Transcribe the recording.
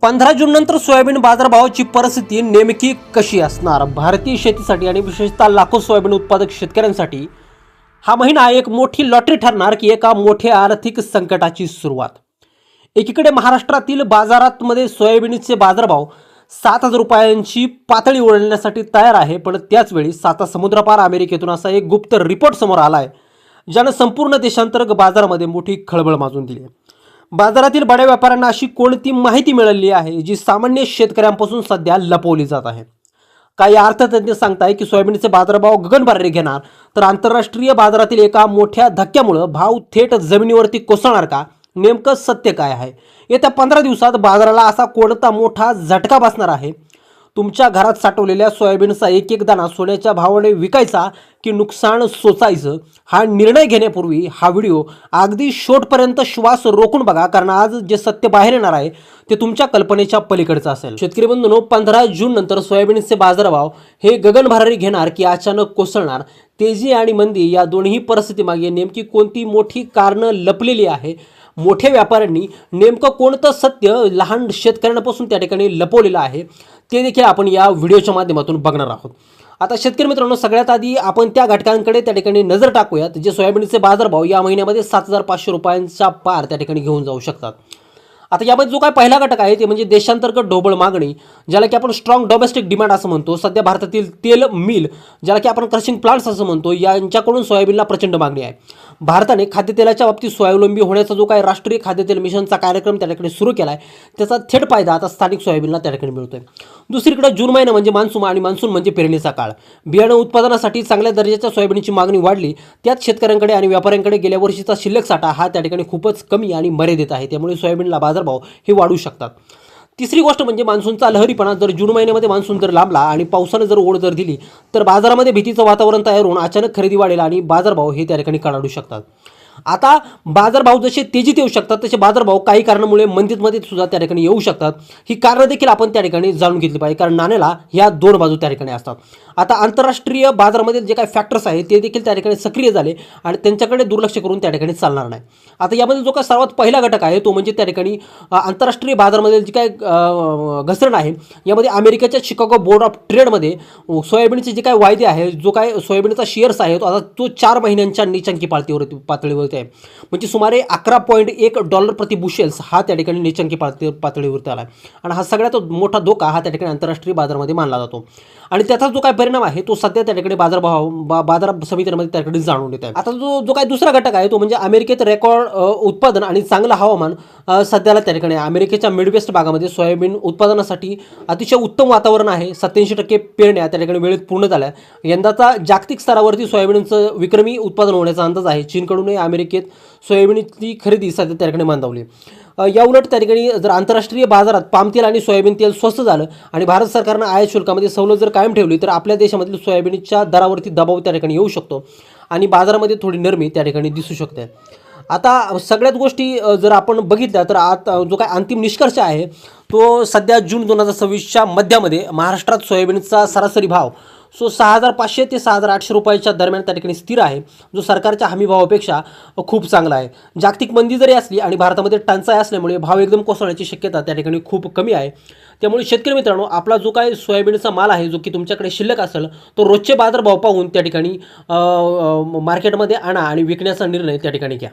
15 जून नंतर सोयाबीन बाजारभावाची परिस्थिती नेमकी कशी असणार? भारतीय शेतीसाठी आणि विशेषतः लाखो सोयाबीन उत्पादक शेतकऱ्यांसाठी हा महिना एक मोठी लॉटरी ठरणार की एका मोठ्या आर्थिक संकटाची सुरुवात. एकीकडे महाराष्ट्रातील बाजारांमध्ये सोयाबीनचे बाजारभाव 7,000 रुपयांची पातळी ओलांडण्यासाठी तयार आहे. पण त्याचवेळी साता समुद्रपार अमेरिकेतून असा एक गुप्त रिपोर्ट समोर आला आहे ज्यानं संपूर्ण देशांतर्गत बाजारामध्ये मोठी खळबळ माजून दिली आहे. बाजारातील बड्या व्यापाऱ्यांना अशी कोणती माहिती मिळाली आहे जी सामान्य शेतकऱ्यांपासून सध्या लपवली जात आहे? काही अर्थतज्ञ सांगताय की सोयाबीनचे बाजारभाव गगनभरारी घेणार, तर आंतरराष्ट्रीय बाजारातील एका मोठ्या धक्क्यामुळे भाव थेट जमिनीवरती कोसळणार का? नेमकं सत्य काय आहे? येत्या 15 दिवसात बाजाराला असा कोणता मोठा झटका बसणार आहे? तुमच्या घरात साठवलेल्या सोयाबीनचा एक एक दाणा सोन्याच्या भावाने विकायचा की नुकसान सोसायचं? हा निर्णय घेण्यापूर्वी हा व्हिडिओ अगदी शेवटपर्यंत श्वास रोखून बघा, कारण आज जे सत्य बाहेर येणार आहे ते तुमच्या कल्पनेच्या पलीकडचं असेल. शेतकरी बंधूंनो, 15 जून नंतर सोयाबीनचे बाजारभाव हे गगनभरारी घेणार की अचानक कोसळणार? तेजी आणि मंदी या दोन्ही परिस्थितीमागे नेमकी कोणती मोठी कारणं लपलेली आहे? मोठ्या व्यापाऱ्यांनी नेमकं कोणतं सत्य लहान शेतकऱ्यांपासून त्या ठिकाणी लपवलेलं आहे ते देखील आपण या व्हिडिओच्या माध्यमातून बघणार आहोत. आता शेतकरी मित्रांनो, सगळ्यात आधी आपण त्या घटकांकडे त्या ठिकाणी नजर टाकूयात जे सोयाबीनचे बाजारभाव या महिन्यामध्ये 7,500 रुपयांच्या पार त्या ठिकाणी घेऊन जाऊ शकतात. आता यामध्ये जो काय पहिला घटक आहे ते म्हणजे देशांतर्गत ढोबळ मागणी, ज्याला की आपण स्ट्रॉंग डोमेस्टिक डिमांड असं म्हणतो. सध्या भारतातील तेल मिल, ज्याला की आपण क्रशिंग प्लांट्स असं म्हणतो, यांच्याकडून सोयाबीनला प्रचंड मागणी आहे. भारताने खाद्यतेलाच्या बाबतीत स्वावलंबी होण्याचा जो काय राष्ट्रीय खाद्यतेल मिशनचा कार्यक्रम त्या ठिकाणी सुरू केला आहे त्याचा थेट फायदा आता स्थानिक सोयाबीनला त्या ठिकाणी मिळतोय. दुसरीकडे जून महिना म्हणजे मान्सून आणि मान्सून म्हणजे पेरणीचा काळ. बियाणं उत्पादनासाठी चांगल्या दर्जाच्या सोयाबीनची मागणी वाढली, त्यात शेतकऱ्यांकडे आणि व्यापाऱ्यांकडे गेल्या वर्षीचा शिल्लक साठा हा त्या ठिकाणी खूपच कमी आणि मर्यादित आहे. त्यामुळे सोयाबीनला बाजारभाव हे वाढू शकतात. तिसरी गोष्ट म्हणजे मान्सूनचा लहरीपणा. जर जून महिन्यामध्ये मान्सून जर लांबला आणि पावसानं जर ओढ जर दिली तर बाजारामध्ये भीतीचं वातावरण तयार होऊन अचानक खरेदी वाढेल आणि बाजारभाव हे त्या ठिकाणी कडाडू शकतात. आता बाजारभाव जसे तेजीत येऊ शकतात तसे बाजारभाव काही कारणामुळे मंदीमध्ये सुद्धा त्या ठिकाणी येऊ शकतात. ही कारणं देखील आपण त्या ठिकाणी जाणून घेतली पाहिजे, कारण नाण्याला ह्या दोन बाजू त्या ठिकाणी असतात. आता आंतरराष्ट्रीय बाजारामधील जे काही फॅक्टर्स आहेत ते देखील त्या ठिकाणी सक्रिय झाले आणि त्यांच्याकडे दुर्लक्ष करून त्या ठिकाणी चालणार नाही. आता यामध्ये जो काय सर्वात पहिला घटक आहे तो म्हणजे त्या ठिकाणी आंतरराष्ट्रीय बाजारामधील जी काय घसरण आहे, यामध्ये अमेरिकेच्या शिकागो बोर्ड ऑफ ट्रेडमध्ये सोयाबीनचे जे काय वायदे आहे, जो काय सोयाबीनचा शेअर्स आहे तो 4 महिन्यांच्या नीचांकी पातळीवर आहे. म्हणजे सुमारे $11.1 प्रति बुशेल्स हा त्या ठिकाणी नीचांकी पातळीवरती आला आहे. आणि हा सगळ्यात मोठा धोका हा त्या ठिकाणी आंतरराष्ट्रीय बाजारामध्ये मानला जातो. आणि त्याचा जो काय परिणाम आहे तो सध्या त्या ठिकाणी बाजार समित्यांमध्ये त्या ठिकाणी जाणून येत आहे. आता जो काय दुसरा घटक आहे तो म्हणजे अमेरिकेत रेकॉर्ड उत्पादन आणि चांगलं हवामान सध्याला त्या ठिकाणी अमेरिकेच्या मिडवेस्ट भागामध्ये सोयाबीन उत्पादनासाठी अतिशय उत्तम वातावरण आहे. 87% पेरण्या त्या ठिकाणी वेळेत पूर्ण झाल्या. यंदाचा जागतिक स्तरावरती सोयाबीनचं विक्रमी उत्पादन होण्याचा अंदाज आहे. चीनकडूनही अमेरिकेत सोयाबीनची खरेदी सध्या त्या ठिकाणी मंदावली. या उलट त्या ठिकाणी जर आंतरराष्ट्रीय बाजारात पाम तेल आणि सोयाबीन तेल स्वस्त झालं आणि भारत सरकारनं आयात शुल्कामध्ये सवलत जर कायम ठेवली तर आपल्या देशामधील सोयाबीनच्या दरावरती दबाव त्या ठिकाणी येऊ शकतो आणि बाजारामध्ये थोडी नरमी त्या ठिकाणी दिसू शकते. आता सगळ्यात गोष्टी जर आपण बघितल्या तर आता जो काय अंतिम निष्कर्ष आहे तो सध्या जून 2026च्या मध्यामध्ये महाराष्ट्रात सोयाबीनचा सरासरी भाव 6,500 ते 6,800 रुपयाच्या दरम्यान त्या ठिकाणी स्थिर आहे, जो सरकारच्या हमी भावापेक्षा खूप चांगला आहे. जागतिक मंदी जरी असली आणि भारतामध्ये टंचाई असल्यामुळे भाव एकदम कोसळण्याची शक्यता त्या ठिकाणी खूप कमी आहे. त्यामुळे शेतकरी मित्रांनो, आपला जो काय सोयाबीनचा माल आहे जो की तुमच्याकडे शिल्लक असेल तो रोजचे बाजारभाव पाहून त्या ठिकाणी मार्केटमध्ये आणा आणि विकण्याचा निर्णय त्या ठिकाणी घ्या.